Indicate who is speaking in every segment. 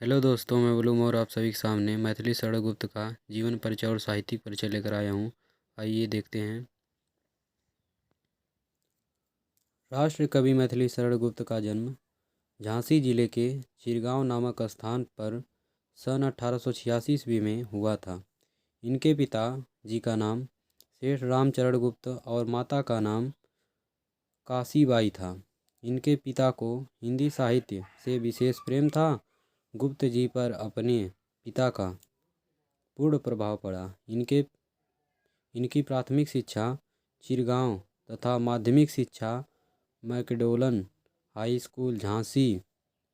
Speaker 1: Hello दोस्तों, मैं Bloom और आप सभी के सामने मैथिली शरण गुप्त का जीवन परिचय और साहित्यिक परिचय लेकर आया हूँ। आइए देखते हैं। राष्ट्र कवि मैथिली शरण गुप्त का जन्म झांसी जिले के चिरगांव नामक स्थान पर सन 1886 ईस्वी में हुआ था। इनके पिता जी का नाम सेठ रामचरण गुप्त और माता का नाम काशीबाई था। इनके पिता को हिंदी साहित्य से विशेष प्रेम था। गुप्त जी पर अपने पिता का पूर्ण प्रभाव पड़ा। इनकी प्राथमिक शिक्षा चिरगांव तथा माध्यमिक शिक्षा मैकडोलन हाई स्कूल झांसी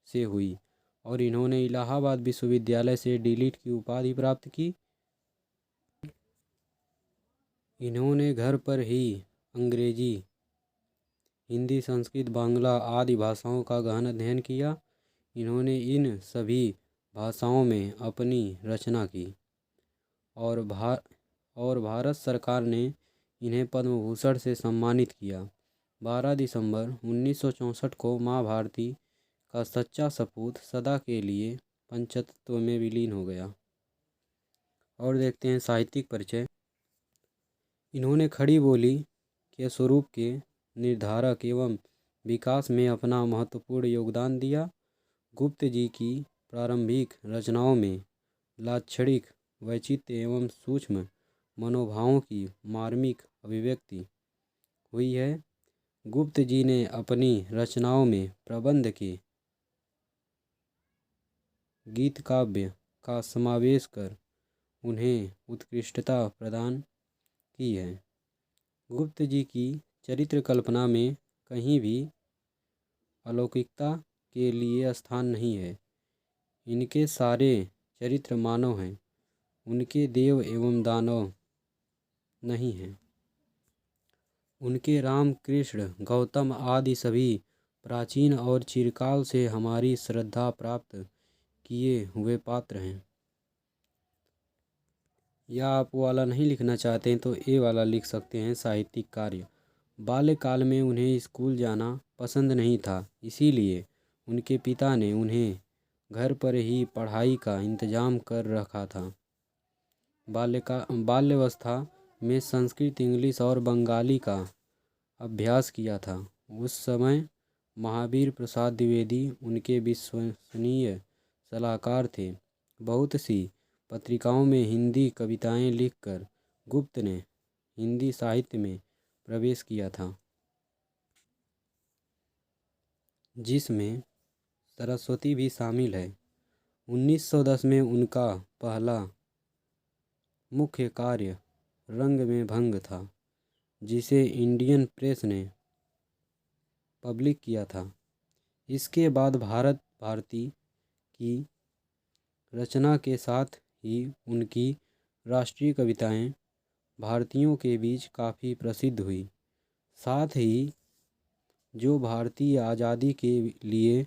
Speaker 1: से हुई और इन्होंने इलाहाबाद विश्वविद्यालय से डीलिट की उपाधि प्राप्त की। इन्होंने घर पर ही अंग्रेजी, हिंदी, संस्कृत, बांग्ला आदि भाषाओं का गहन अध्ययन किया। इन्होंने इन सभी भाषाओं में अपनी रचना की और भारत सरकार ने इन्हें पद्म भूषण से सम्मानित किया। 12 दिसंबर 1964 को माँ भारती का सच्चा सपूत सदा के लिए पंचतत्व में विलीन हो गया। और देखते हैं साहित्यिक परिचय। इन्होंने खड़ी बोली के स्वरूप के निर्धारक एवं विकास में अपना महत्वपूर्ण योगदान दिया। गुप्त जी की प्रारंभिक रचनाओं में लाक्षणिक वैचित्र्य एवं सूक्ष्म मनोभावों की मार्मिक अभिव्यक्ति हुई है। गुप्त जी ने अपनी रचनाओं में प्रबंध के गीत काव्य का समावेश कर उन्हें उत्कृष्टता प्रदान की है। गुप्त जी की चरित्र कल्पना में कहीं भी अलौकिकता के लिए स्थान नहीं है। इनके सारे चरित्र मानव हैं, उनके देव एवं दानव नहीं हैं। उनके राम, कृष्ण, गौतम आदि सभी प्राचीन और चिरकाल से हमारी श्रद्धा प्राप्त किए हुए पात्र हैं। या आप वाला नहीं लिखना चाहते हैं तो ये वाला लिख सकते हैं। साहित्यिक कार्य। बाल्यकाल में उन्हें स्कूल जाना पसंद नहीं था, इसीलिए उनके पिता ने उन्हें घर पर ही पढ़ाई का इंतजाम कर रखा था। बाल्यावस्था में संस्कृत, इंग्लिश और बंगाली का अभ्यास किया था। उस समय महावीर प्रसाद द्विवेदी उनके विश्वसनीय सलाहकार थे। बहुत सी पत्रिकाओं में हिंदी कविताएं लिखकर गुप्त ने हिंदी साहित्य में प्रवेश किया था, जिसमें सरस्वती भी शामिल है। 1910 में उनका पहला मुख्य कार्य रंग में भंग था, जिसे इंडियन प्रेस ने पब्लिक किया था। इसके बाद भारती की रचना के साथ ही उनकी राष्ट्रीय कविताएं भारतीयों के बीच काफ़ी प्रसिद्ध हुई। साथ ही जो भारतीय आज़ादी के लिए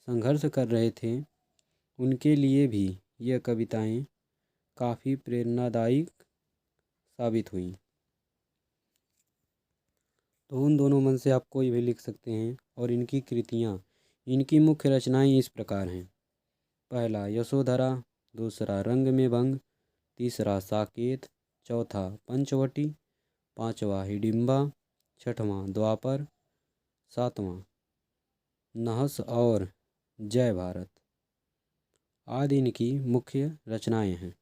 Speaker 1: संघर्ष कर रहे थे, उनके लिए भी यह कविताएं काफ़ी प्रेरणादायक साबित हुई। तो उन दोनों मन से आप कोई भी लिख सकते हैं। और इनकी कृतियाँ, इनकी मुख्य रचनाएं इस प्रकार हैं। पहला यशोधरा, दूसरा रंग में भंग, तीसरा साकेत, चौथा पंचवटी, पांचवा हिडिंबा, छठवां द्वापर, सातवां नहस और जय भारत आदि इनकी मुख्य रचनाएं हैं।